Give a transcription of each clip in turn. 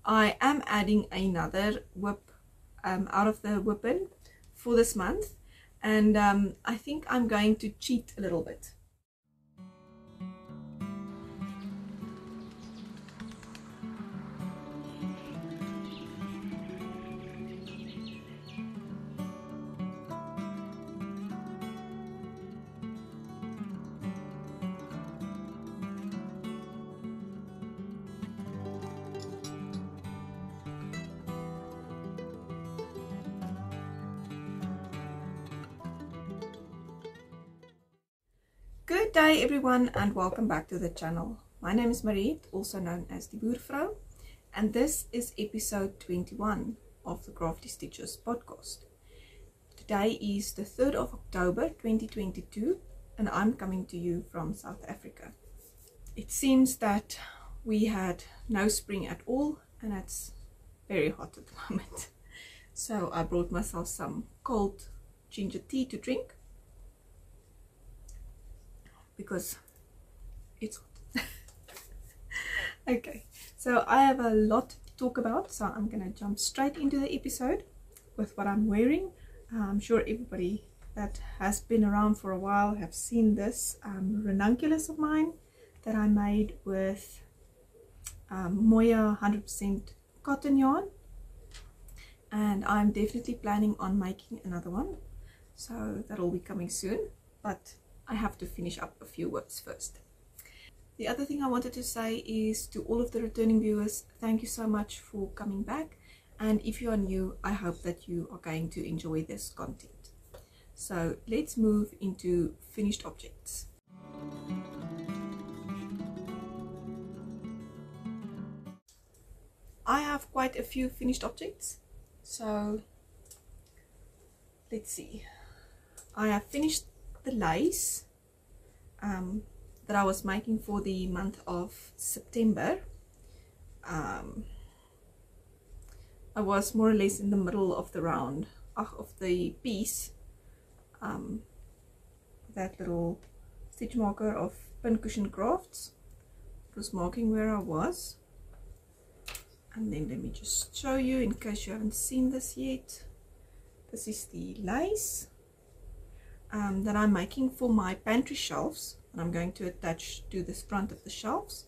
I am adding another whip out of the whip bin for this month, and I think I'm going to cheat a little bit. Good day everyone, and welcome back to the channel. My name is Mariette, also known as the Boervrou, and this is episode 21 of the Crafty Stitches Podcast. Today is the 3rd of October 2022, and I'm coming to you from South Africa. It seems that we had no spring at all, and it's very hot at the moment. So I brought myself some cold ginger tea to drink, because it's hot. Okay, so I have a lot to talk about, so I'm gonna jump straight into the episode with what I'm wearing. I'm sure everybody that has been around for a while have seen this ranunculus of mine that I made with Moya 100% cotton yarn, and I'm definitely planning on making another one, so that'll be coming soon, but I have to finish up a few words first. The other thing I wanted to say is to all of the returning viewers, thank you so much for coming back, and if you are new, I hope that you are going to enjoy this content. So let's move into finished objects. I have quite a few finished objects, so let's see. I have finished the lace that I was making for the month of September. I was more or less in the middle of the round of the piece, that little stitch marker of Pincushion Crafts. It was marking where I was, and then let me just show you in case you haven't seen this yet. This is the lace that I'm making for my pantry shelves, and I'm going to attach to the front of the shelves.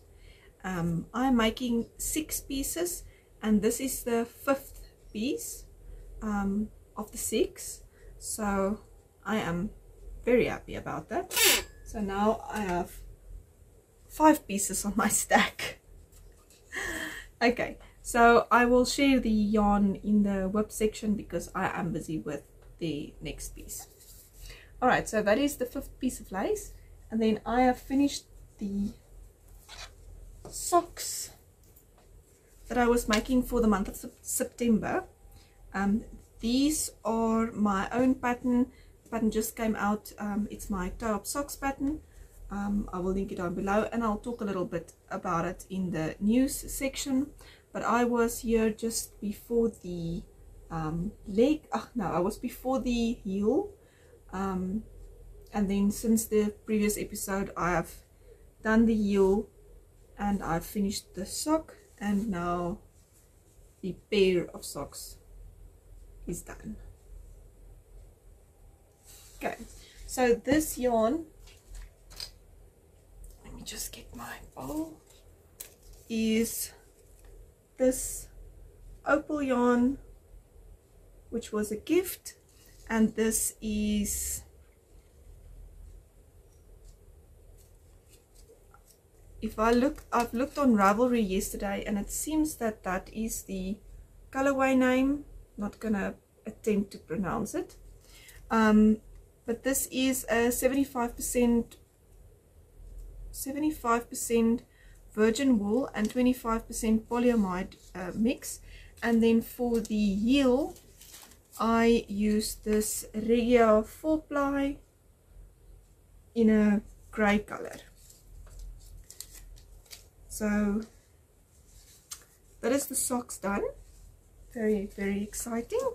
I'm making 6 pieces, and this is the 5th piece of the 6, so I am very happy about that. So now I have 5 pieces on my stack. Okay, so I will share the yarn in the whip section because I am busy with the next piece. Alright, so that is the 5th piece of lace, and then I have finished the socks that I was making for the month of September. These are my own pattern. The pattern just came out. It's my toe-up socks pattern. I will link it down below, and I'll talk a little bit about it in the news section. But I was here just before the leg. No, I was before the heel. And then since the previous episode, I have done the heel and I've finished the sock, and now the pair of socks is done. Okay, so this yarn, let me just get my bowl, is this opal yarn, which was a gift. And this is, I've looked on Ravelry yesterday, and it seems that that is the colorway name. Not gonna attempt to pronounce it, but this is a 75% virgin wool and 25% polyamide mix. And then for the heel, I used this Regia 4-ply in a grey color. So that is the socks done. Very, very exciting.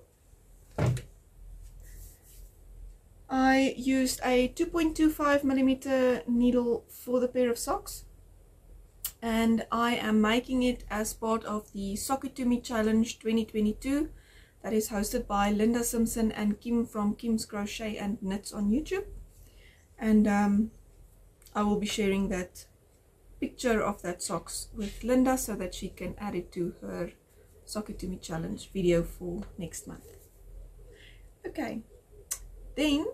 I used a 2.25mm needle for the pair of socks. and I am making it as part of the Sock It To Me Challenge 2022 that is hosted by Linda Simpson and Kim from Kim's Crochet and Knits on YouTube. And I will be sharing that picture of that socks with Linda so that she can add it to her Sock It To Me Challenge video for next month. Okay, then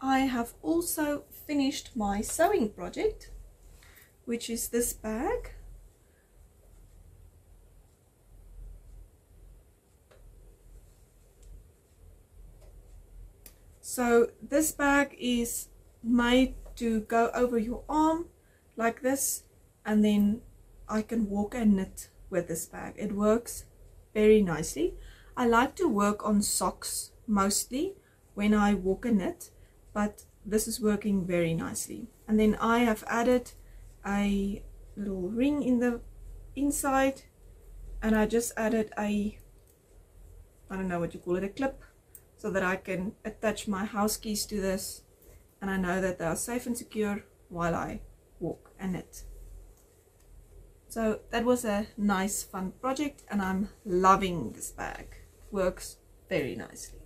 I have also finished my sewing project, which is this bag. So this bag is made to go over your arm like this, and then I can walk and knit with this bag. It works very nicely. I like to work on socks mostly when I walk and knit, but this is working very nicely. And then I have added a little ring in the inside, and I just added I don't know what you call it, a clip, so that I can attach my house keys to this, and I know that they are safe and secure while I walk and knit. So that was a nice fun project, and I'm loving this bag. Works very nicely.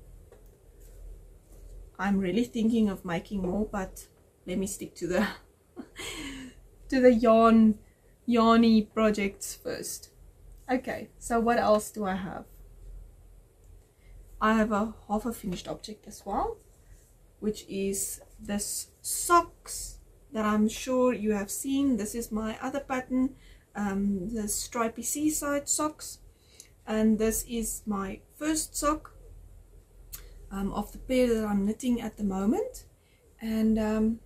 I'm really thinking of making more, but let me stick to the to the yarny projects first. Okay, so what else do I have? I have a half a finished object as well, which is this socks that I'm sure you have seen. This is my other pattern, the Stripey Seaside socks, and this is my first sock of the pair that I'm knitting at the moment. And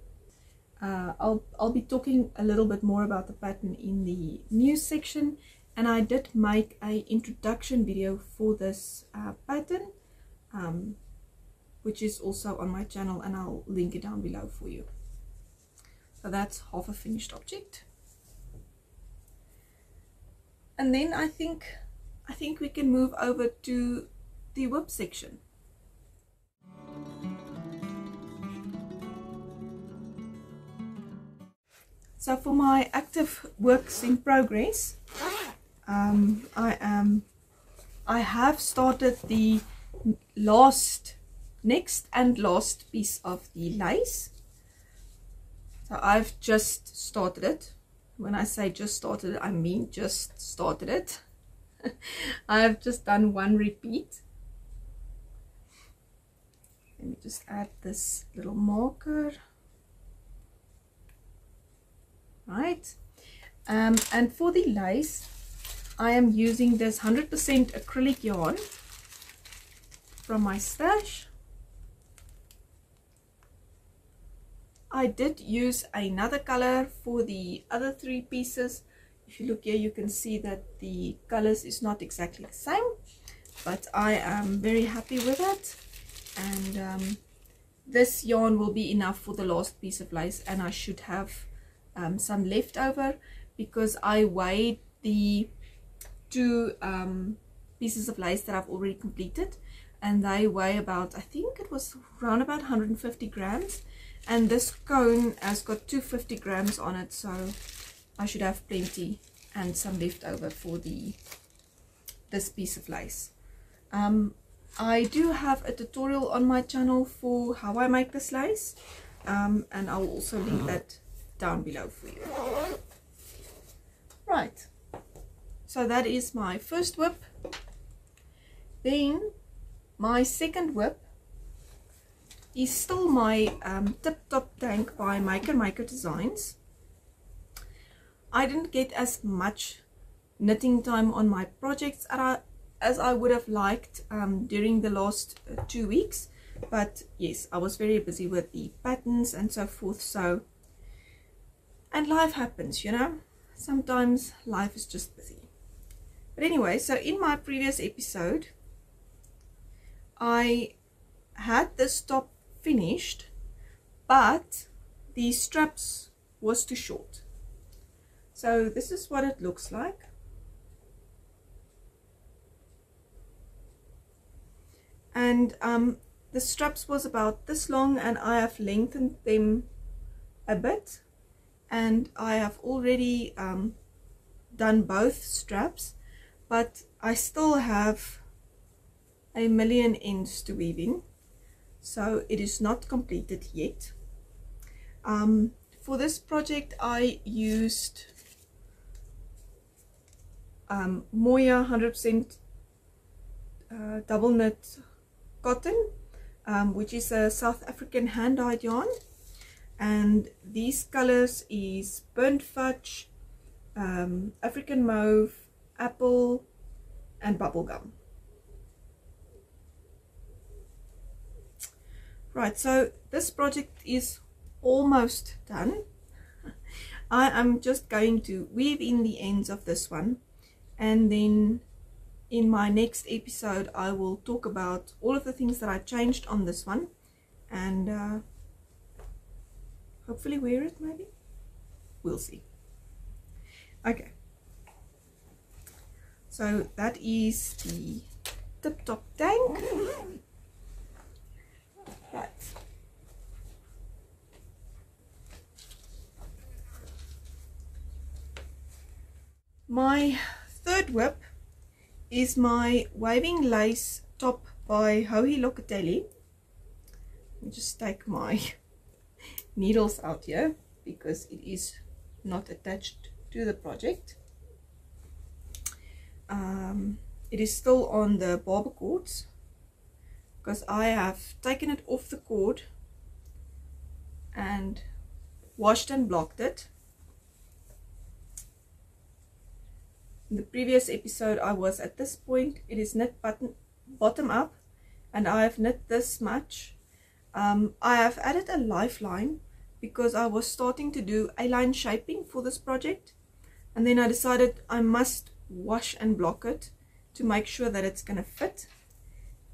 I'll be talking a little bit more about the pattern in the news section, and I did make a introduction video for this pattern, which is also on my channel, and I'll link it down below for you. So that's half a finished object. And then I think we can move over to the whip section. So for my active works in progress, I have started the next and last piece of the lace. So I've just started it. When I say just started it, I mean just started it. I have just done one repeat. Let me just add this little marker. Right, and for the lace, I am using this 100% acrylic yarn from my stash. I did use another color for the other three pieces. If you look here, you can see that the colors is not exactly the same, but I am very happy with it. And this yarn will be enough for the last piece of lace, and I should have some left over, because I weighed the two pieces of lace that I've already completed, and they weigh about, I think it was around about 150 grams, and this cone has got 250 grams on it, so I should have plenty and some left over for this piece of lace. I do have a tutorial on my channel for how I make this lace, and I'll also link that down below for you. Right, so that is my first whip. Then my second whip is still my Tip Top Tank by Maker Designs. I didn't get as much knitting time on my projects as I would have liked during the last 2 weeks, but yes, I was very busy with the patterns and so forth. So, and life happens, you know, sometimes life is just busy. But anyway, so in my previous episode I had this top finished, but the straps was too short. So this is what it looks like. And the straps was about this long, and I have lengthened them a bit, and I have already done both straps, but I still have a million ends to weave in, so it is not completed yet. For this project I used Moya 100% double knit cotton, which is a South African hand-dyed yarn, and these colors is burnt fudge, African mauve, apple and bubblegum. Right, so this project is almost done. I am just going to weave in the ends of this one, and then in my next episode I will talk about all of the things that I changed on this one, and hopefully wear it, maybe. We'll see. Okay, so that is the tip top tank. Right. My third whip is my waving lace top by Hohi Locatelli. Let me just take my needles out here because it is not attached to the project. It is still on the barber cords because I have taken it off the cord and washed and blocked it. In the previous episode I was at this point. It is knit bottom up, and I have knit this much. I have added a lifeline because I was starting to do A-line shaping for this project, and then I decided I must wash and block it to make sure that it's gonna fit,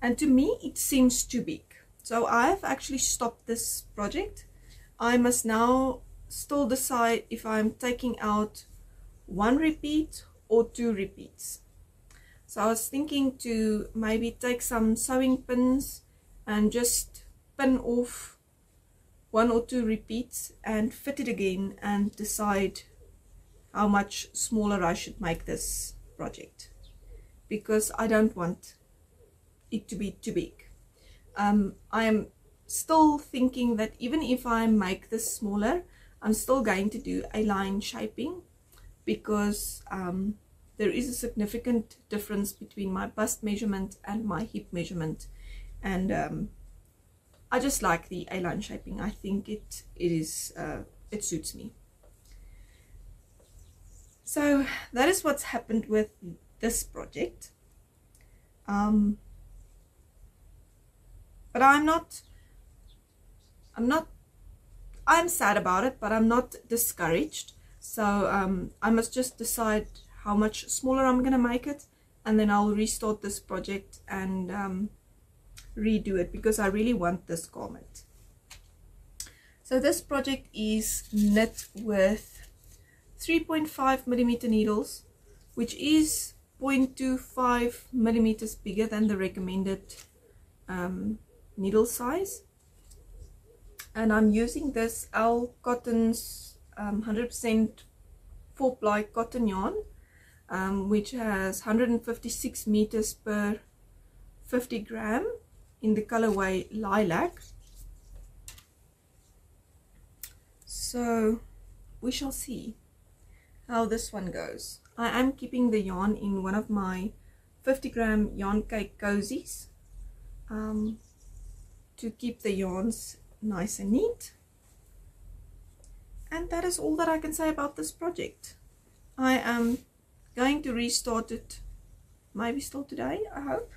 and to me it seems too big, so I have actually stopped this project. I must now still decide if I'm taking out 1 repeat or 2 repeats. So I was thinking to maybe take some sewing pins and just pin off 1 or 2 repeats and fit it again, and decide how much smaller I should make this project, because I don't want it to be too big. I am still thinking that even if I make this smaller, I'm still going to do A-line shaping, because there is a significant difference between my bust measurement and my hip measurement, and I just like the A-line shaping. I think it suits me. So that is what's happened with this project. But I'm sad about it, but I'm not discouraged. So I must just decide how much smaller I'm gonna make it, and then I'll restart this project and redo it, because I really want this garment. So this project is knit with 3.5 millimeter needles, which is 0.25 millimeters bigger than the recommended needle size. And I'm using this L Cotton's 100% 4-ply cotton yarn, which has 156 meters per 50 gram in the colorway Lilac. So we shall see how this one goes. I am keeping the yarn in one of my 50-gram yarn cake cozies to keep the yarns nice and neat. And that is all that I can say about this project. I am going to restart it maybe still today, I hope.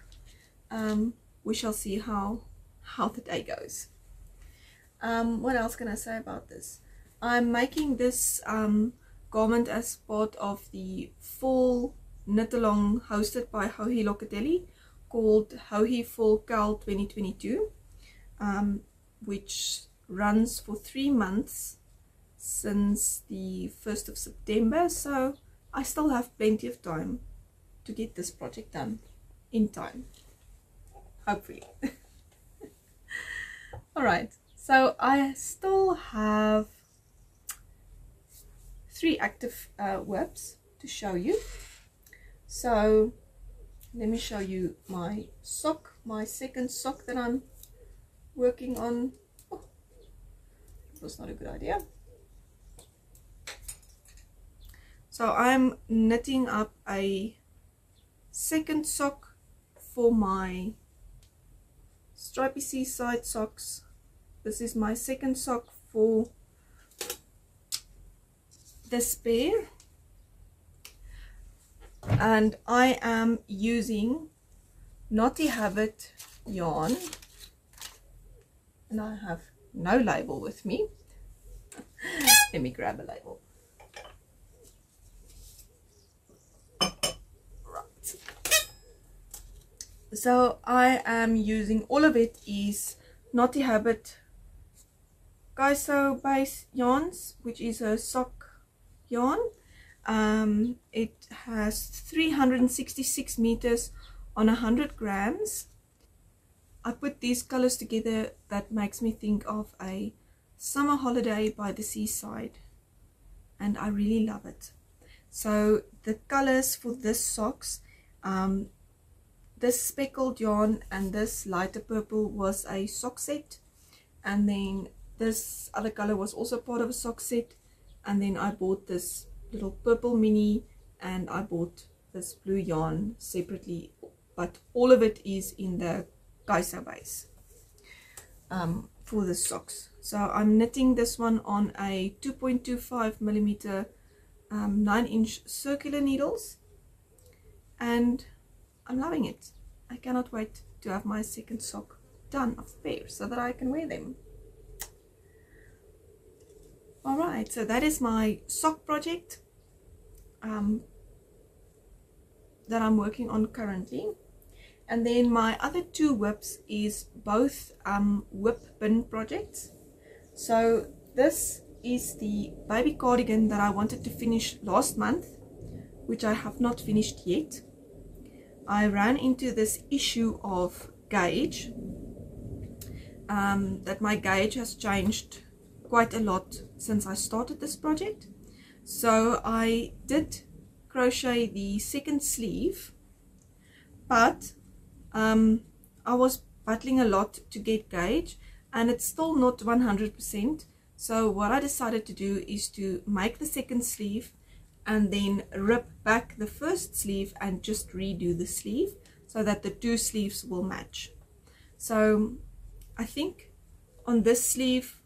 We shall see how the day goes. What else can I say about this? I'm making this garment as part of the fall knit along hosted by Hohi Locatelli, called Hohi Fall Cal 2022, which runs for 3 months since the 1st of September, so I still have plenty of time to get this project done in time, hopefully. Alright, so I still have 3 active whips to show you. So let me show you my sock, my second sock that I'm working on. Oh, it was not a good idea. So I'm knitting up a second sock for my Stripey Seaside socks. This is my second sock for this pair, and I am using Knotty Habit yarn, and I have no label with me. Let me grab a label. Right, so I am using, all of it is Knotty Habit Kaiso base yarns, which is a sock yarn. It has 366 meters on 100 grams. I put these colors together that makes me think of a summer holiday by the seaside, and I really love it. So the colors for this socks, this speckled yarn and this lighter purple was a sock set, and then this other color was also part of a sock set, and then I bought this little purple mini and I bought this blue yarn separately, but all of it is in the Kaiso base for the socks. So I'm knitting this one on a 2.25 millimeter 9-inch circular needles, and I'm loving it. I cannot wait to have my second sock done of the pair so that I can wear them. Alright, so that is my sock project that I'm working on currently. And then my other two whips is both whip bin projects. So this is the baby cardigan that I wanted to finish last month, which I have not finished yet. I ran into this issue of gauge, that my gauge has changed quite a lot since I started this project. So I did crochet the second sleeve, but I was battling a lot to get gauge, and it's still not 100%. So what I decided to do is to make the second sleeve and then rip back the first sleeve and just redo the sleeve so that the two sleeves will match. So I think on this sleeve,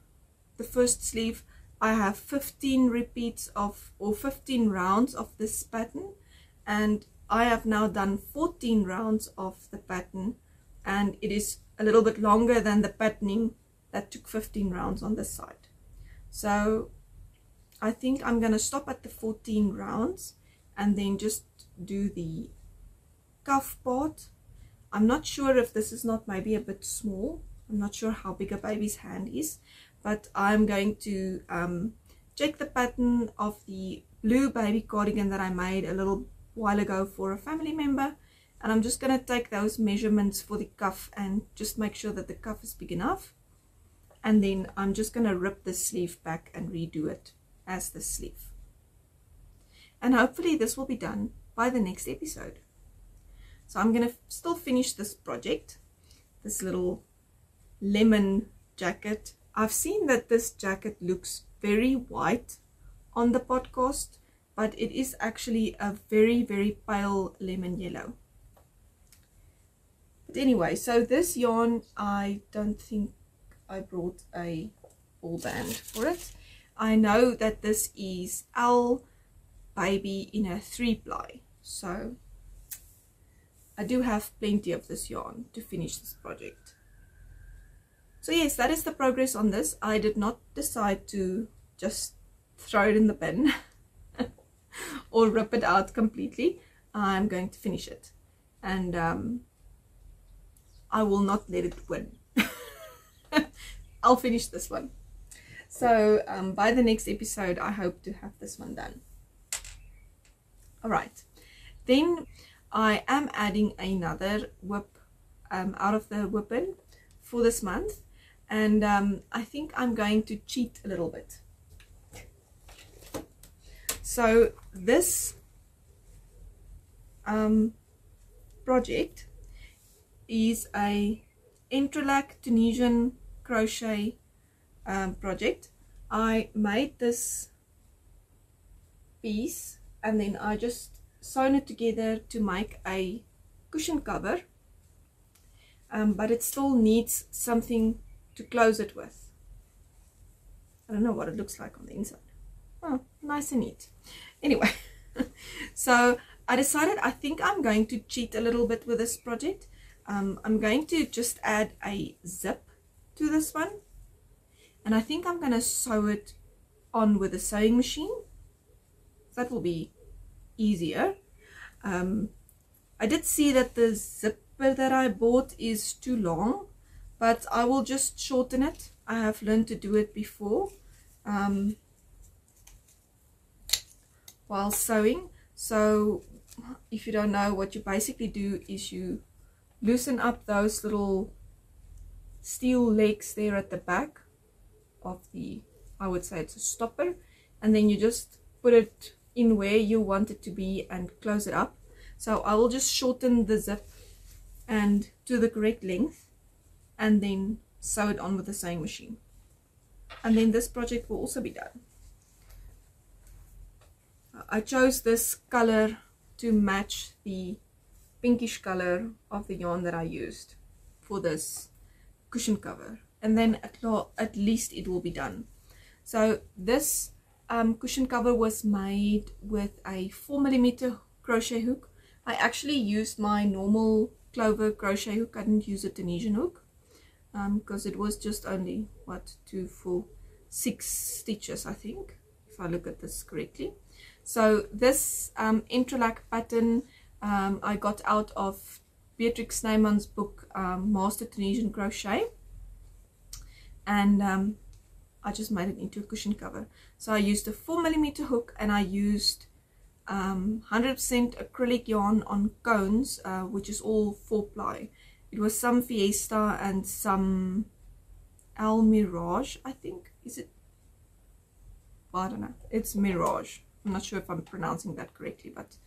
the first sleeve, I have 15 repeats of, or 15 rounds of this pattern, and I have now done 14 rounds of the pattern, and it is a little bit longer than the patterning that took 15 rounds on this side. So I think I'm going to stop at the 14 rounds and then just do the cuff part. I'm not sure if this is not maybe a bit small. I'm not sure how big a baby's hand is, but I'm going to check the pattern of the blue baby cardigan that I made a little while ago for a family member, and I'm just going to take those measurements for the cuff and just make sure that the cuff is big enough, and then I'm just going to rip the sleeve back and redo it as the sleeve, and hopefully this will be done by the next episode. So I'm going to still finish this project, this little lemon jacket. I've seen that this jacket looks very white on the podcast, but it is actually a very, very pale lemon yellow. But anyway, so this yarn, I don't think I brought a ball band for it. I know that this is L Baby in a 3-ply, so I do have plenty of this yarn to finish this project. So yes, that is the progress on this. I did not decide to just throw it in the bin or rip it out completely. I'm going to finish it, and I will not let it win. I'll finish this one. So by the next episode, I hope to have this one done. Alright, then I am adding another whip out of the whip bin for this month, and I think I'm going to cheat a little bit. So this project is a Entrelac Tunisian crochet project. I made this piece and then I just sewn it together to make a cushion cover, but it still needs something to close it with. I don't know what it looks like on the inside. Oh, nice and neat. Anyway, so I decided I think I'm going to cheat a little bit with this project. I'm going to just add a zip to this one, and I think I'm going to sew it on with a sewing machine. That will be easier. I did see that the zipper that I bought is too long, but I will just shorten it. I have learned to do it before while sewing. So if you don't know, what you basically do is you loosen up those little steel legs there at the back of the, I would say it's a stopper, and then you just put it in where you want it to be and close it up. So I will just shorten the zip and to the correct length and then sew it on with the sewing machine, and then this project will also be done. I chose this color to match the pinkish color of the yarn that I used for this cushion cover, and then at least it will be done. So this cushion cover was made with a 4mm crochet hook. I actually used my normal clover crochet hook. I didn't use a Tunisian hook because it was just only 2, 4, 6 stitches, I think, if I look at this correctly. So this Entrelac pattern I got out of Beatrix Neyman's book Master Tunisian Crochet, and I just made it into a cushion cover. So I used a 4mm hook, and I used 100% acrylic yarn on cones, which is all 4-ply. It was some Fiesta and some El Mirage, I think. Is it? Well, I don't know. It's Mirage. I'm not sure if I'm pronouncing that correctly, but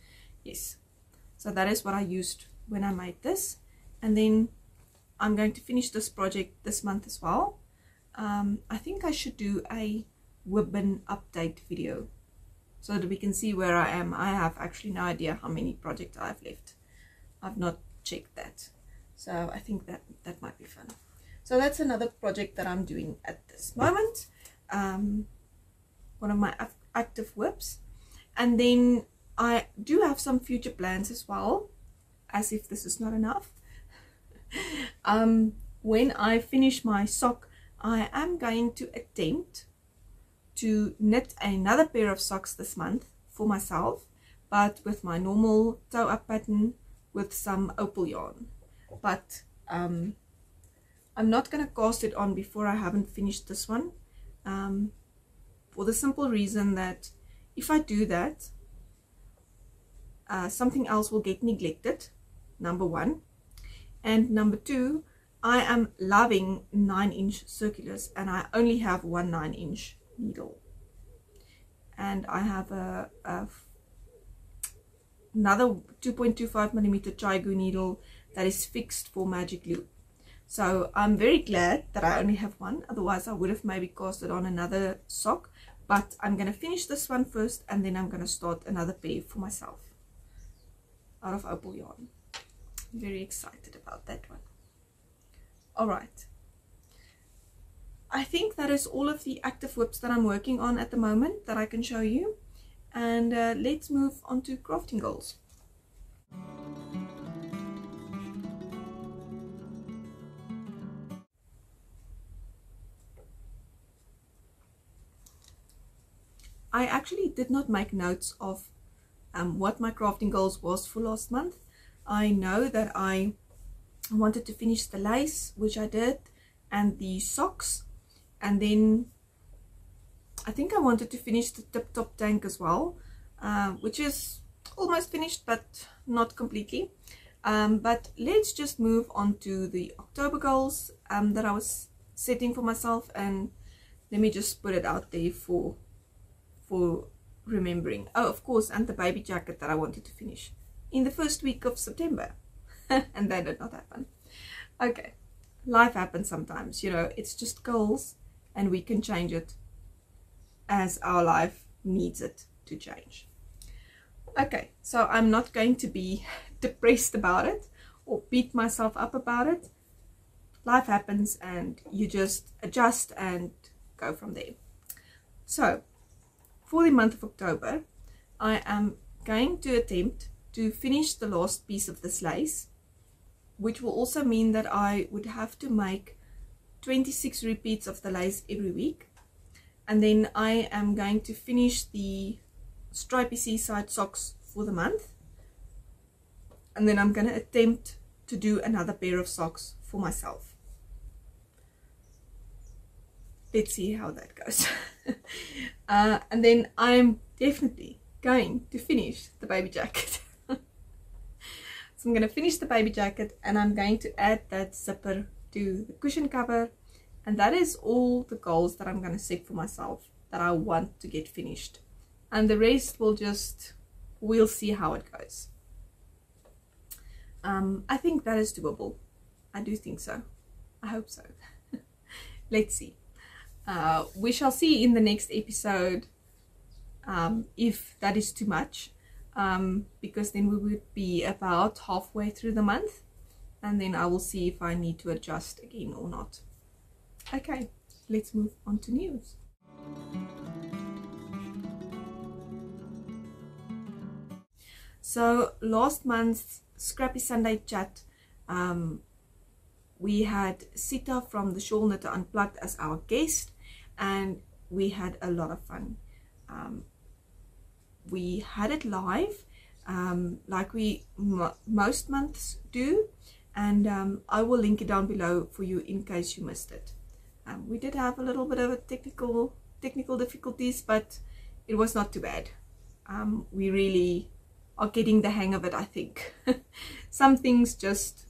yes. So that is what I used when I made this, and then I'm going to finish this project this month as well. I think I should do a ribbon update video so that we can see where I am. I have actually no idea how many projects I have left. I've not checked that, so I think that might be fun. So that's another project that I'm doing at this moment, one of my active whips. And then I do have some future plans as well, as if this is not enough. When I finish my sock, I am going to attempt to knit another pair of socks this month for myself, but with my normal toe up pattern with some opal yarn. But I'm not going to cast it on before I haven't finished this one, for the simple reason that if I do that, something else will get neglected, number one. And number two, I am loving 9-inch circulars, and I only have one 9-inch needle. And I have another 2.25mm Chaigu needle that is fixed for magic loop. So I'm very glad that I only have one, otherwise I would have maybe cast it on another sock. But I'm going to finish this one first, and then I'm going to start another pair for myself out of opal yarn. I'm very excited about that one. Alright, I think that is all of the active whips that I'm working on at the moment that I can show you, and let's move on to crafting goals. I actually did not make notes of what my crafting goals was for last month. I know that I wanted to finish the lace, which I did, and the socks, and then I think I wanted to finish the tip top tank as well, which is almost finished but not completely. But let's just move on to the October goals that I was setting for myself, and let me just put it out there for remembering. Oh, of course, and the baby jacket that I wanted to finish. in the first week of September. And that did not happen. Okay, life happens sometimes, you know, it's just goals and we can change it as our life needs it to change. Okay, so I'm not going to be depressed about it or beat myself up about it. Life happens and you just adjust and go from there. So for the month of October, I am going to attempt to finish the last piece of this lace, which will also mean that I would have to make 26 repeats of the lace every week. And then I am going to finish the Stripey Seaside socks for the month. And then I'm going to attempt to do another pair of socks for myself. Let's see how that goes. And then I'm definitely going to finish the baby jacket. So I'm going to finish the baby jacket and I'm going to add that zipper to the cushion cover. And that is all the goals that I'm going to set for myself that I want to get finished. And the rest will just, we'll see how it goes. I think that is doable. I do think so. I hope so. Let's see. We shall see in the next episode if that is too much. Because then we would be about halfway through the month. And then I will see if I need to adjust again or not. Okay, let's move on to news. So last month's Scrappy Sunday chat, we had Sita from the Shawl Knitter Unplugged as our guest, and we had a lot of fun. We had it live, like we most months do, and I will link it down below for you in case you missed it. We did have a little bit of a technical difficulties, but it was not too bad. We really are getting the hang of it, I think. Some things just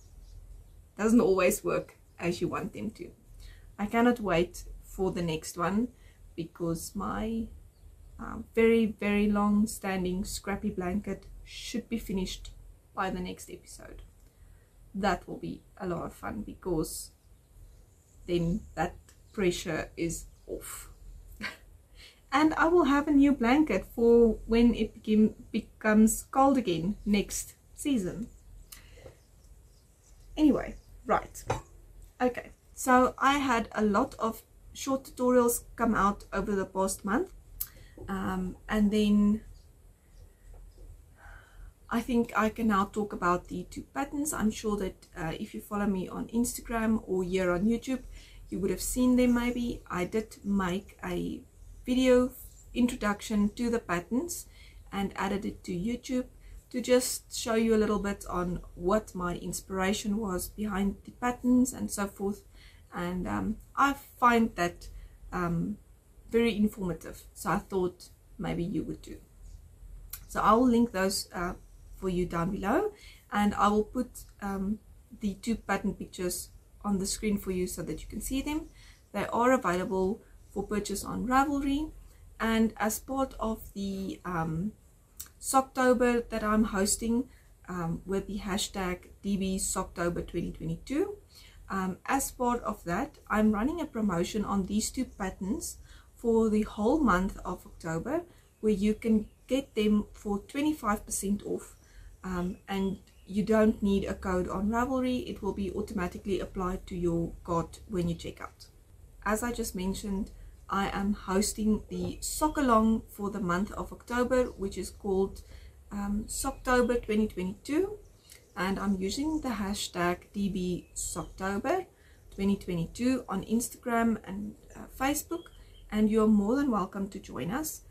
doesn't always work as you want them to. I cannot wait for the next one because my very long standing scrappy blanket should be finished by the next episode. That will be a lot of fun because then that pressure is off. And I will have a new blanket for when it becomes cold again next season. Anyway, right. Okay, so I had a lot of short tutorials come out over the past month. And then I think I can now talk about the two patterns. I'm sure that if you follow me on Instagram or here on YouTube, you would have seen them maybe. I did make a video introduction to the patterns and added it to YouTube to just show you a little bit on what my inspiration was behind the patterns and so forth. And I find that very informative, so I thought maybe you would too. So I will link those for you down below, and I will put the two pattern pictures on the screen for you so that you can see them. They are available for purchase on Ravelry, and as part of the Socktober that I'm hosting with the hashtag DBsocktober 2022, as part of that I'm running a promotion on these two patterns for the whole month of October, where you can get them for 25% off, and you don't need a code on Ravelry. It will be automatically applied to your cart when you check out. As I just mentioned, I am hosting the sock along for the month of October, which is called Socktober 2022, and I'm using the hashtag DBsocktober 2022 on Instagram and Facebook, and you're more than welcome to join us.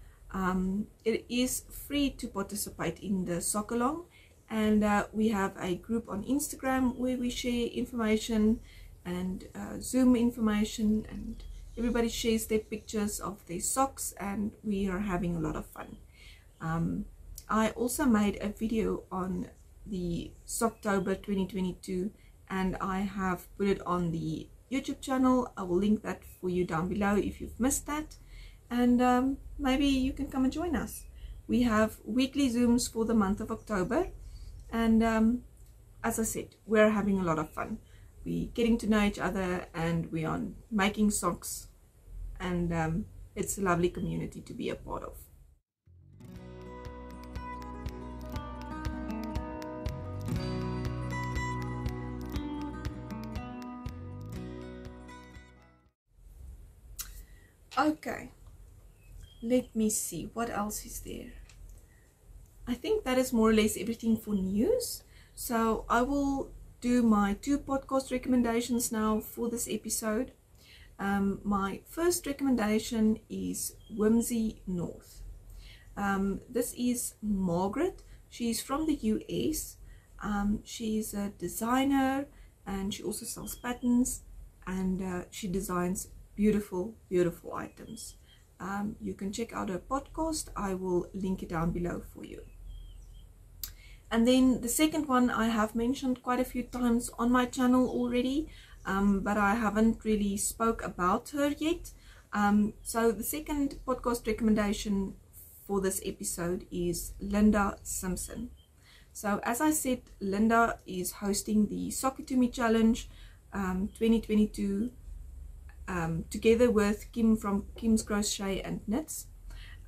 It is free to participate in the sock along, and we have a group on Instagram where we share information and Zoom information, and everybody shares their pictures of their socks, and we are having a lot of fun. I also made a video on the Socktober 2022, and I have put it on the YouTube channel. I will link that for you down below if you've missed that, and maybe you can come and join us. We have weekly Zooms for the month of October, And as I said, we're having a lot of fun. We're getting to know each other, and we are making socks, and it's a lovely community to be a part of. Okay, let me see what else is there. I think that is more or less everything for news. So I will do my 2 podcast recommendations now for this episode. My first recommendation is Whimsy North. This is Margaret. She's from the US. She's a designer, and she also sells patterns, and she designs beautiful items. You can check out her podcast. I will link it down below for you. And then the second one I have mentioned quite a few times on my channel already, but I haven't really spoke about her yet. So the second podcast recommendation for this episode is Linda Simpson. So as I said, Linda is hosting the Socktober Challenge 2022 together with Kim from Kim's Crochet and Knits.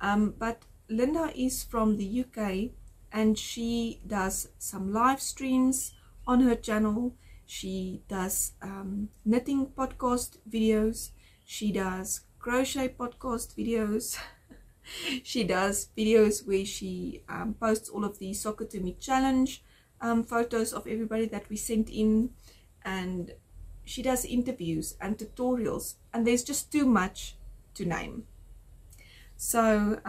But Linda is from the UK, and she does some live streams on her channel. She does knitting podcast videos. She does crochet podcast videos. She does videos where she posts all of the Socktober Challenge photos of everybody that we sent in, and she does interviews and tutorials, and there's just too much to name. So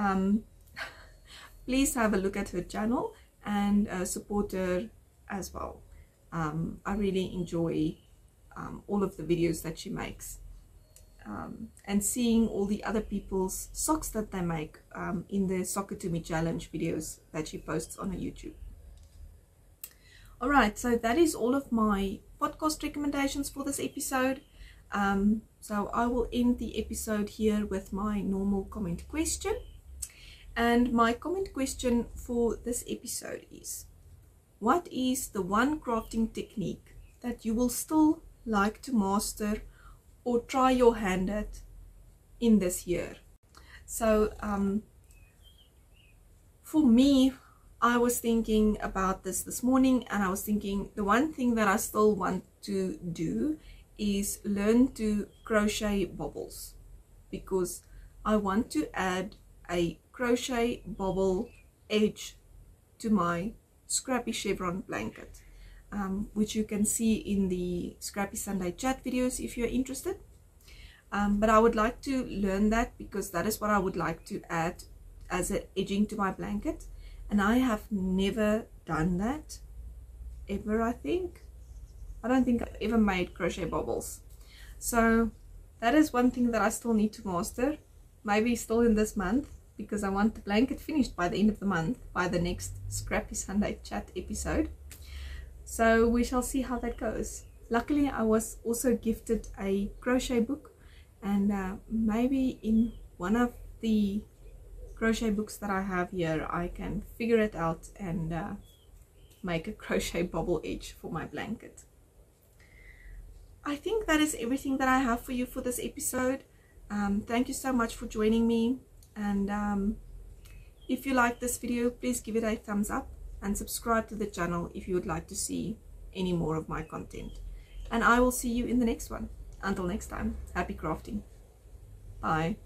please have a look at her channel and support her as well. I really enjoy all of the videos that she makes, and seeing all the other people's socks that they make in the Socktober Challenge videos that she posts on her YouTube. Alright, so that is all of my podcast recommendations for this episode. So I will end the episode here with my normal comment question. And my comment question for this episode is: what is the one crafting technique that you will still like to master or try your hand at in this year? So for me, I was thinking about this morning, and I was thinking the one thing that I still want to do is learn to crochet bobbles, because I want to add a crochet bobble edge to my Scrappy chevron blanket, which you can see in the Scrappy Sunday chat videos if you're interested. But I would like to learn that, because that is what I would like to add as an edging to my blanket. And I have never done that ever, I don't think I've ever made crochet bobbles. So that is one thing that I still need to master, maybe still in this month, because I want the blanket finished by the end of the month, by the next Scrappy Sunday chat episode. So we shall see how that goes. Luckily, I was also gifted a crochet book, and maybe in one of the crochet books that I have here, I can figure it out and make a crochet bobble edge for my blanket. I think that is everything that I have for you for this episode. Thank you so much for joining me, and if you like this video, please give it a thumbs up and subscribe to the channel if you would like to see any more of my content. And I will see you in the next one. Until next time, happy crafting. Bye.